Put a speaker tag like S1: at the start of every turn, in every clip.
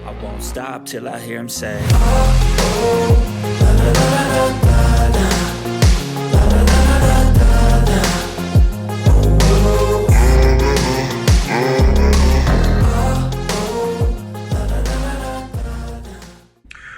S1: I won't stop till I hear him say,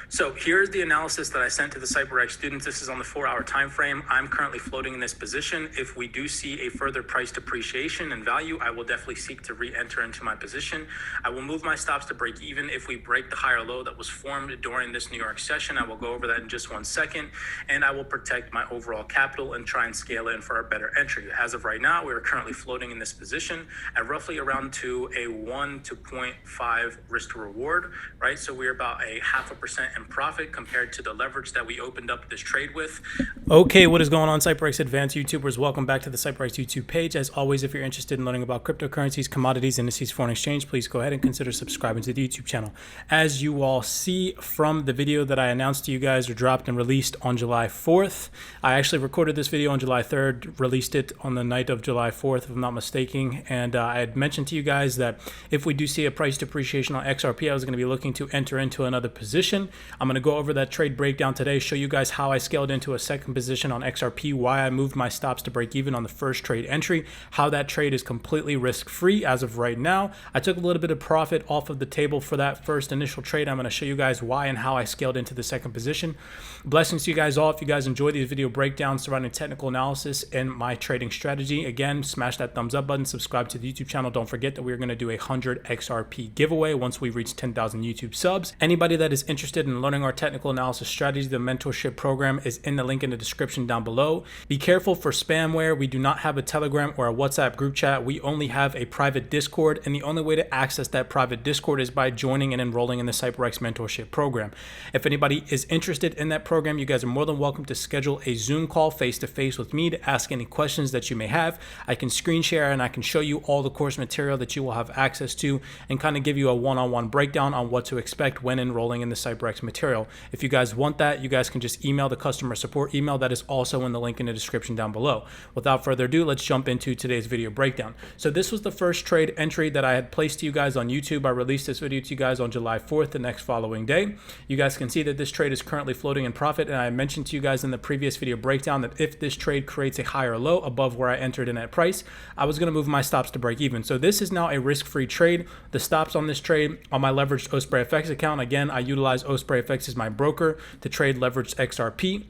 S2: So here's the analysis that I sent to the CYPRX students. This is on the 4-hour time frame. I'm currently floating in this position. If we do see a further price depreciation and value, I will definitely seek to re-enter into my position. I will move my stops to break even if we break the higher low that was formed during this New York session. I will go over that in just 1 second, and I will protect my overall capital and try and scale in for a better entry. As of right now, we are currently floating in this position at roughly around to a 1 to 0.5 risk to reward, right? So we're about a 0.5% in profit compared to the leverage that we opened up this trade with.
S3: Okay, what is going on, CYPRX Advanced YouTubers? Welcome back to the CYPRX YouTube page. As always, if you're interested in learning about cryptocurrencies, commodities, indices, foreign exchange, please go ahead and consider subscribing to the YouTube channel. As you all see from the video that I announced to you guys or dropped and released on July 4th, I actually recorded this video on July 3rd, released it on the night of July 4th, if I'm not mistaken, and I had mentioned to you guys that if we do see a price depreciation on XRP, I was going to be looking to enter into another position. I'm going to go over that trade breakdown today, show you guys how I scaled into a second position on XRP, why I moved my stops to break even on the first trade entry, how that trade is completely risk-free as of right now. I took a little bit of profit off of the table for that first initial trade. I'm going to show you guys why and how I scaled into the second position. Blessings to you guys all. If you guys enjoy these video breakdowns surrounding technical analysis and my trading strategy, again, smash that thumbs up button, subscribe to the YouTube channel. Don't forget that we're going to do a 100 XRP giveaway once we reach 10,000 YouTube subs. Anybody that is interested in learning our technical analysis strategy, the mentorship program is in the link in the description down below. Be careful for spamware. We do not have a Telegram or a WhatsApp group chat. We only have a private Discord, and the only way to access that private Discord is by joining and enrolling in the CYPRX mentorship program. If anybody is interested in that program, you guys are more than welcome to schedule a Zoom call face-to-face with me to ask any questions that you may have. I can screen share and I can show you all the course material that you will have access to and kind of give you a one-on-one breakdown on what to expect when enrolling in the CYPRX material. If you guys want that, you guys can just email the customer support email that is also in the link in the description down below. Without further ado, let's jump into today's video breakdown. So this was the first trade entry that I had placed to you guys on YouTube. I released this video to you guys on July 4th, the next following day. You guys can see that this trade is currently floating in profit, and I mentioned to you guys in the previous video breakdown that if this trade creates a higher low above where I entered in at price, I was going to move my stops to break even. So this is now a risk-free trade. The stops on this trade on my leveraged CYPRX account, again, I utilize CYPRX as my broker to trade leveraged XRP.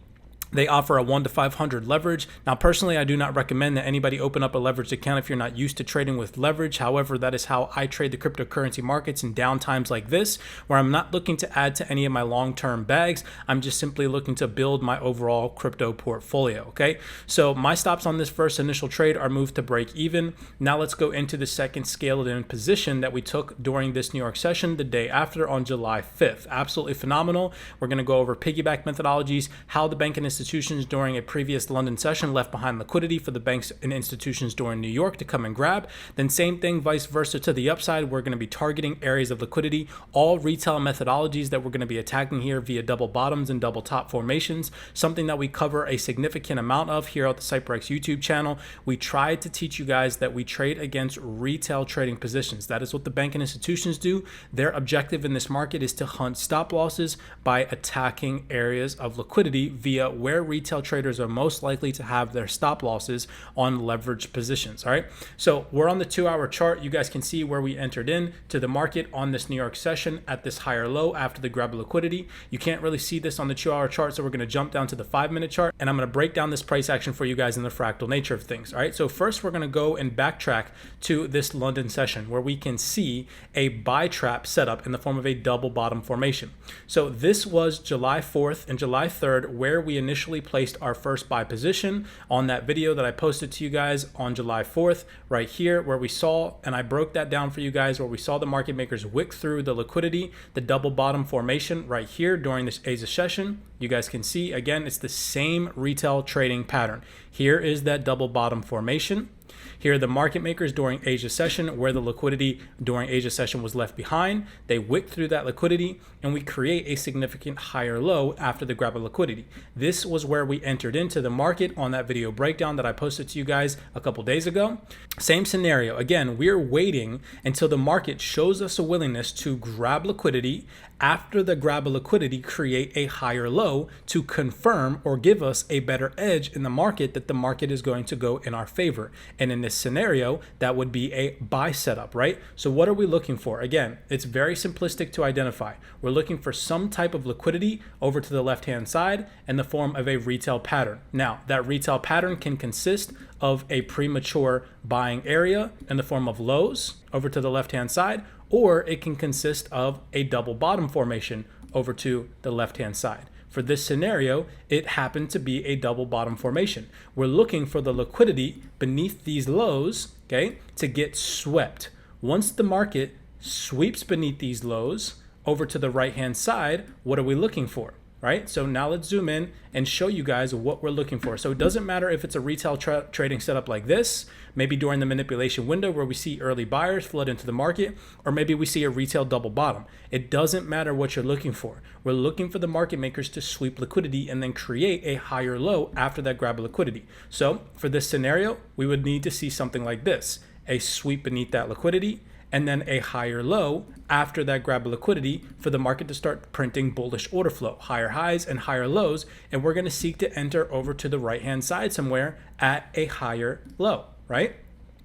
S3: They offer a 1 to 500 leverage. Now, personally, I do not recommend that anybody open up a leveraged account if you're not used to trading with leverage. However, that is how I trade the cryptocurrency markets in down times like this, where I'm not looking to add to any of my long-term bags. I'm just simply looking to build my overall crypto portfolio, okay? So my stops on this first initial trade are moved to break even. Now let's go into the second scaled-in position that we took during this New York session the day after on July 5th. Absolutely phenomenal. We're going to go over piggyback methodologies, how the banking institutions during a previous London session left behind liquidity for the banks and institutions during New York to come and grab. Then same thing, vice versa to the upside. We're going to be targeting areas of liquidity, all retail methodologies that we're going to be attacking here via double bottoms and double top formations, something that we cover a significant amount of here at the CYPRX YouTube channel. We tried to teach you guys that we trade against retail trading positions. That is what the banking institutions do. Their objective in this market is to hunt stop losses by attacking areas of liquidity via where retail traders are most likely to have their stop losses on leveraged positions. All right, so we're on the 2-hour chart. You guys can see where we entered in to the market on this New York session at this higher low after the grab of liquidity. You can't really see this on the 2-hour chart, so we're going to jump down to the 5-minute chart, and I'm going to break down this price action for you guys in the fractal nature of things. All right, so first we're going to go and backtrack to this London session where we can see a buy trap setup in the form of a double bottom formation. So this was July 4th and July 3rd where we initially placed our first buy position on that video that I posted to you guys on July 4th, right here where we saw, and I broke that down for you guys, where we saw the market makers wick through the liquidity, the double bottom formation right here during this Asia session. You guys can see, again, it's the same retail trading pattern. Here is that double bottom formation. Here are the market makers during Asia session, where the liquidity during Asia session was left behind. They wick through that liquidity, and we create a significant higher low after the grab of liquidity. This was where we entered into the market on that video breakdown that I posted to you guys a couple days ago. Same scenario. Again, we're waiting until the market shows us a willingness to grab liquidity. After the grab of liquidity, create a higher low to confirm or give us a better edge in the market that the market is going to go in our favor. And in this scenario, that would be a buy setup, right? So what are we looking for? Again, it's very simplistic to identify. We're looking for some type of liquidity over to the left-hand side in the form of a retail pattern. Now, that retail pattern can consist of a premature buying area in the form of lows over to the left-hand side, or it can consist of a double bottom formation over to the left-hand side. For this scenario, it happened to be a double bottom formation. We're looking for the liquidity beneath these lows, okay, to get swept. Once the market sweeps beneath these lows over to the right-hand side, what are we looking for? Right? So now let's zoom in and show you guys what we're looking for. So it doesn't matter if it's a retail trading setup like this, maybe during the manipulation window where we see early buyers flood into the market, or maybe we see a retail double bottom. It doesn't matter what you're looking for. We're looking for the market makers to sweep liquidity and then create a higher low after that grab of liquidity. So for this scenario, we would need to see something like this, a sweep beneath that liquidity, and then a higher low after that grab of liquidity for the market to start printing bullish order flow, higher highs and higher lows, and we're going to seek to enter over to the right-hand side somewhere at a higher low, right?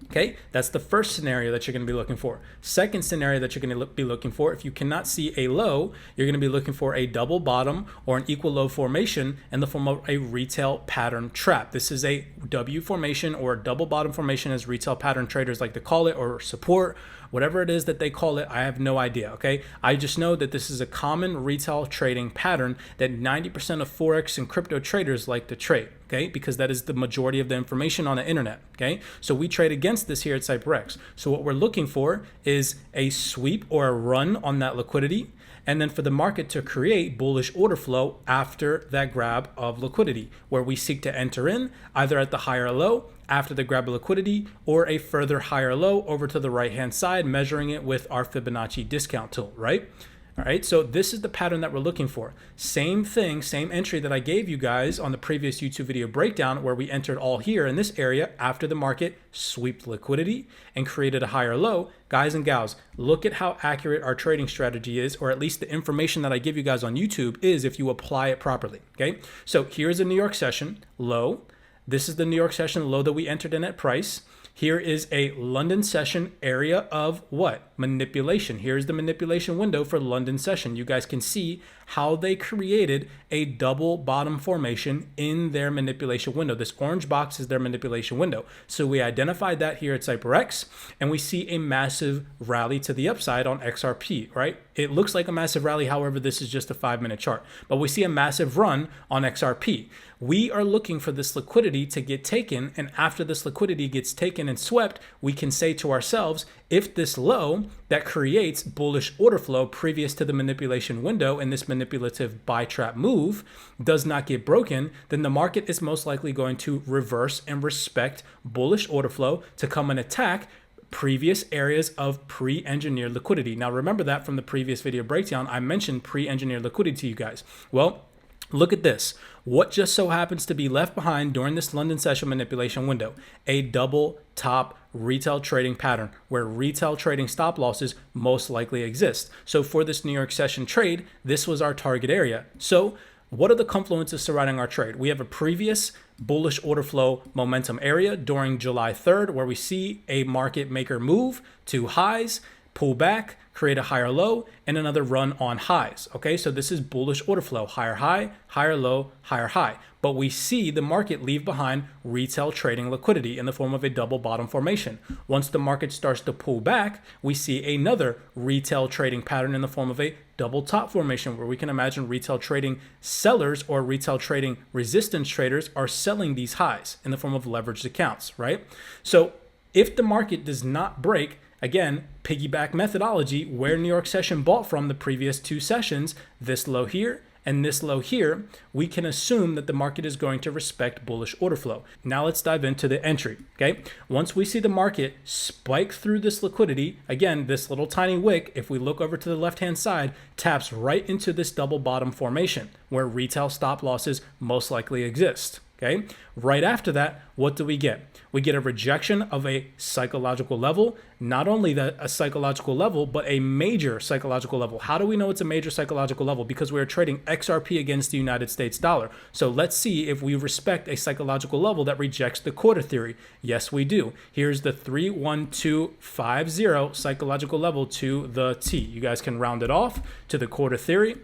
S3: Okay, that's the first scenario that you're going to be looking for. Second scenario that you're going to be looking for, if you cannot see a low, you're going to be looking for a double bottom or an equal low formation in the form of a retail pattern trap. This is a W formation or a double bottom formation, as retail pattern traders like to call it, or support, whatever it is that they call it. I have no idea, okay? I just know that this is a common retail trading pattern that 90% of forex and crypto traders like to trade, okay? Because that is the majority of the information on the internet, okay? So we trade against this here at CYPRX. So what we're looking for is a sweep or a run on that liquidity, and then for the market to create bullish order flow after that grab of liquidity, where we seek to enter in either at the higher low after the grab of liquidity, or a further higher low over to the right-hand side, measuring it with our Fibonacci discount tool, right? All right, so this is the pattern that we're looking for. Same thing, same entry that I gave you guys on the previous YouTube video breakdown, where we entered all here in this area after the market swept liquidity and created a higher low. Guys and gals, look at how accurate our trading strategy is, or at least the information that I give you guys on YouTube is, if you apply it properly, okay? So here's a New York session low. This is the New York session low that we entered in at price. Here is a London session area of what? Manipulation. Here's the manipulation window for London session. You guys can see how they created a double bottom formation in their manipulation window. This orange box is their manipulation window. So we identified that here at CYPRX, and we see a massive rally to the upside on XRP, right? It looks like a massive rally. However, this is just a 5-minute chart, but we see a massive run on XRP. We are looking for this liquidity to get taken, and after this liquidity gets taken and swept, we can say to ourselves, if this low that creates bullish order flow previous to the manipulation window and this manipulative buy trap move does not get broken, then the market is most likely going to reverse and respect bullish order flow to come and attack previous areas of pre-engineered liquidity. Now, remember that from the previous video breakdown, I mentioned pre-engineered liquidity to you guys. Well, look at this. What just so happens to be left behind during this London session manipulation window? A double top retail trading pattern where retail trading stop losses most likely exist. So for this New York session trade, this was our target area. So what are the confluences surrounding our trade? We have a previous bullish order flow momentum area during July 3rd, where we see a market maker move to highs, pull back, create a higher low, and another run on highs. Okay, so this is bullish order flow, higher high, higher low, higher high. But we see the market leave behind retail trading liquidity in the form of a double bottom formation. Once the market starts to pull back, we see another retail trading pattern in the form of a double top formation, where we can imagine retail trading sellers or retail trading resistance traders are selling these highs in the form of leveraged accounts, right? So if the market does not break, again, piggyback methodology, where New York session bought from the previous two sessions, this low here and this low here, we can assume that the market is going to respect bullish order flow. Now let's dive into the entry, okay? Once we see the market spike through this liquidity, again, this little tiny wick, if we look over to the left-hand side, taps right into this double bottom formation where retail stop losses most likely exist. Okay. Right after that, what do we get? We get a rejection of a psychological level, not only a psychological level, but a major psychological level. How do we know it's a major psychological level? Because we're trading XRP against the United States dollar. So let's see if we respect a psychological level that rejects the quarter theory. Yes, we do. Here's the 31250 psychological level to the T. You guys can round it off to the quarter theory.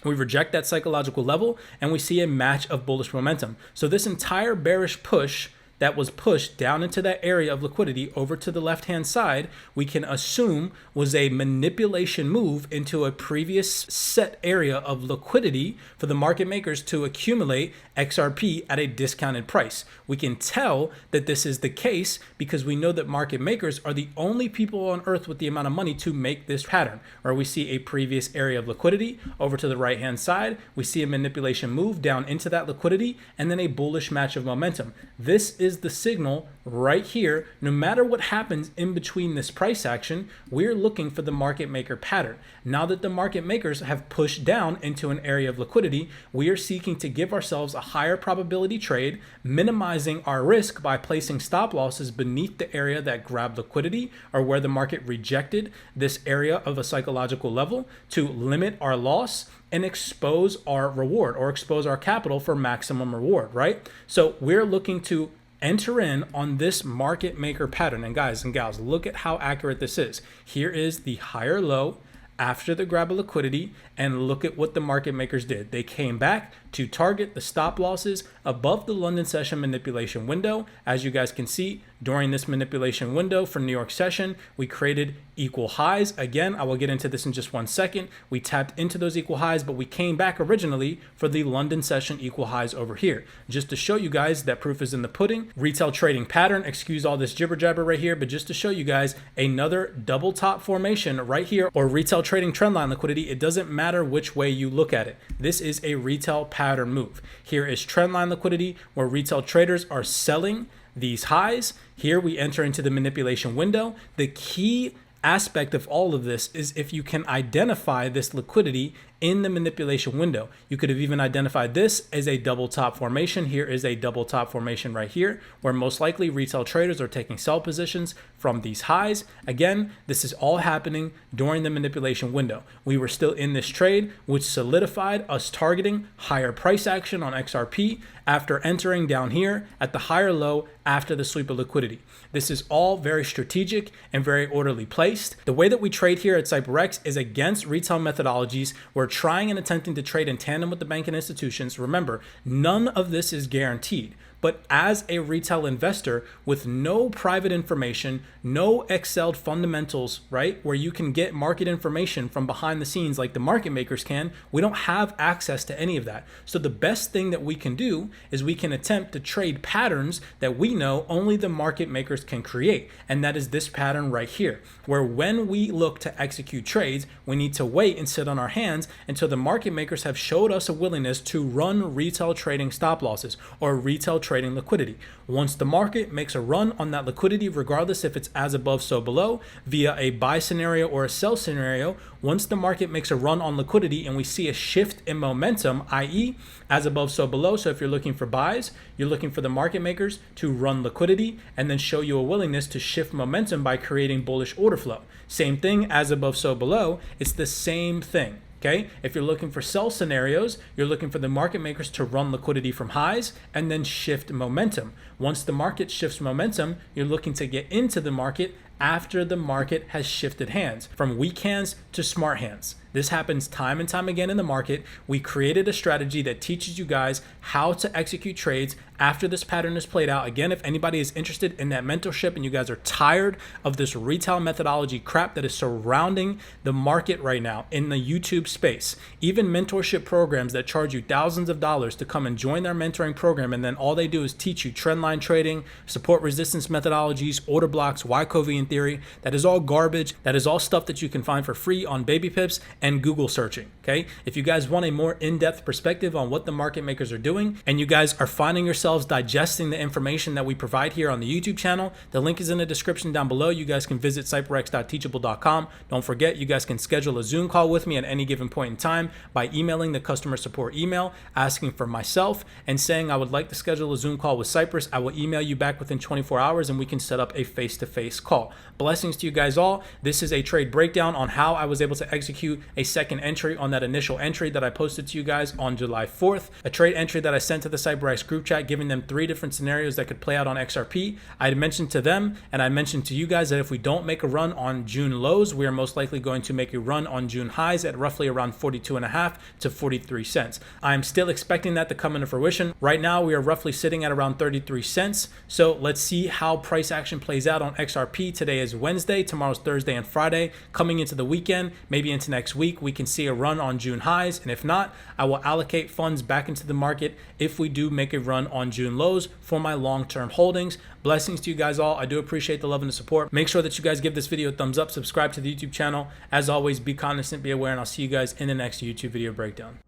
S3: We reject that psychological level and we see a match of bullish momentum. So this entire bearish push that was pushed down into that area of liquidity over to the left-hand side, we can assume was a manipulation move into a previous set area of liquidity for the market makers to accumulate XRP at a discounted price. We can tell that this is the case because we know that market makers are the only people on earth with the amount of money to make this pattern, where we see a previous area of liquidity over to the right-hand side, we see a manipulation move down into that liquidity, and then a bullish match of momentum. This is the signal right here. No matter what happens in between this price action, we're looking for the market maker pattern. Now that the market makers have pushed down into an area of liquidity, we are seeking to give ourselves a higher probability trade, minimizing our risk by placing stop losses beneath the area that grabbed liquidity or where the market rejected this area of a psychological level to limit our loss and expose our reward or expose our capital for maximum reward, right? So we're looking to enter in on this market maker pattern. And guys and gals, look at how accurate this is. Here is the higher low after the grab of liquidity, and look at what the market makers did. They came back to target the stop losses above the London session manipulation window. As you guys can see, during this manipulation window for New York session, we created equal highs. Again, I will get into this in just 1 second. We tapped into those equal highs, but we came back originally for the London session equal highs over here. Just to show you guys that proof is in the pudding. Retail trading pattern, excuse all this jibber jabber right here, but just to show you guys another double top formation right here, or retail trading trendline liquidity. It doesn't matter which way you look at it. This is a retail pattern move. Here is trendline liquidity where retail traders are selling these highs. Here we enter into the manipulation window. The key aspect of all of this is if you can identify this liquidity in the manipulation window. You could have even identified this as a double top formation. Here is a double top formation right here, where most likely retail traders are taking sell positions from these highs. Again, this is all happening during the manipulation window. We were still in this trade, which solidified us targeting higher price action on XRP after entering down here at the higher low after the sweep of liquidity. This is all very strategic and very orderly placed. The way that we trade here at CYPRX is against retail methodologies. We're trying and attempting to trade in tandem with the banking institutions. Remember, none of this is guaranteed. But as a retail investor with no private information, no Excel'd fundamentals, right, where you can get market information from behind the scenes like the market makers can, we don't have access to any of that. So the best thing that we can do is we can attempt to trade patterns that we know only the market makers can create. And that is this pattern right here, where when we look to execute trades, we need to wait and sit on our hands until the market makers have showed us a willingness to run retail trading stop losses or retail trading liquidity. Once the market makes a run on that liquidity, regardless if it's as above so below via a buy scenario or a sell scenario, once the market makes a run on liquidity and we see a shift in momentum, i.e. as above so below, so if you're looking for buys, you're looking for the market makers to run liquidity and then show you a willingness to shift momentum by creating bullish order flow. Same thing, as above so below, it's the same thing. Okay, if you're looking for sell scenarios, you're looking for the market makers to run liquidity from highs and then shift momentum. Once the market shifts momentum, you're looking to get into the market after the market has shifted hands from weak hands to smart hands. This happens time and time again in the market. We created a strategy that teaches you guys how to execute trades after this pattern is played out. Again, if anybody is interested in that mentorship and you guys are tired of this retail methodology crap that is surrounding the market right now in the YouTube space, even mentorship programs that charge you thousands of dollars to come and join their mentoring program, and then all they do is teach you trendline trading, support resistance methodologies, order blocks, Wyckovian trading theory. That is all garbage. That is all stuff that you can find for free on Baby Pips and Google searching, okay? If you guys want a more in-depth perspective on what the market makers are doing, and you guys are finding yourselves digesting the information that we provide here on the YouTube channel, the link is in the description down below. You guys can visit CYPRX.teachable.com. Don't forget, you guys can schedule a Zoom call with me at any given point in time by emailing the customer support email, asking for myself, and saying I would like to schedule a Zoom call with Cypress. I will email you back within 24 hours and we can set up a face-to-face call. Blessings to you guys all. This is a trade breakdown on how I was able to execute a second entry on that initial entry that I posted to you guys on July 4th. A trade entry that I sent to the CYPRX group chat, giving them 3 different scenarios that could play out on XRP. I had mentioned to them and I mentioned to you guys that if we don't make a run on June lows, we are most likely going to make a run on June highs at roughly around 42.5 to 43 cents. I'm still expecting that to come into fruition. Right now, we are roughly sitting at around 33 cents. So let's see how price action plays out on XRP. Today is Wednesday, tomorrow's Thursday and Friday. Coming into the weekend, maybe into next week, we can see a run on June highs. And if not, I will allocate funds back into the market if we do make a run on June lows for my long-term holdings. Blessings to you guys all. I do appreciate the love and the support. Make sure that you guys give this video a thumbs up, subscribe to the YouTube channel. As always, be cognizant, be aware, and I'll see you guys in the next YouTube video breakdown.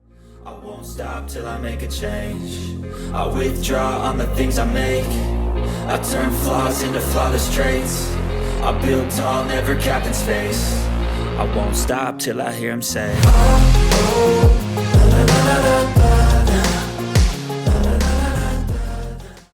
S1: I won't stop till I make a change. I withdraw on the things I make. I turn flaws into flawless traits. I build tall, never capped in space. I won't stop till I hear him say, oh, oh.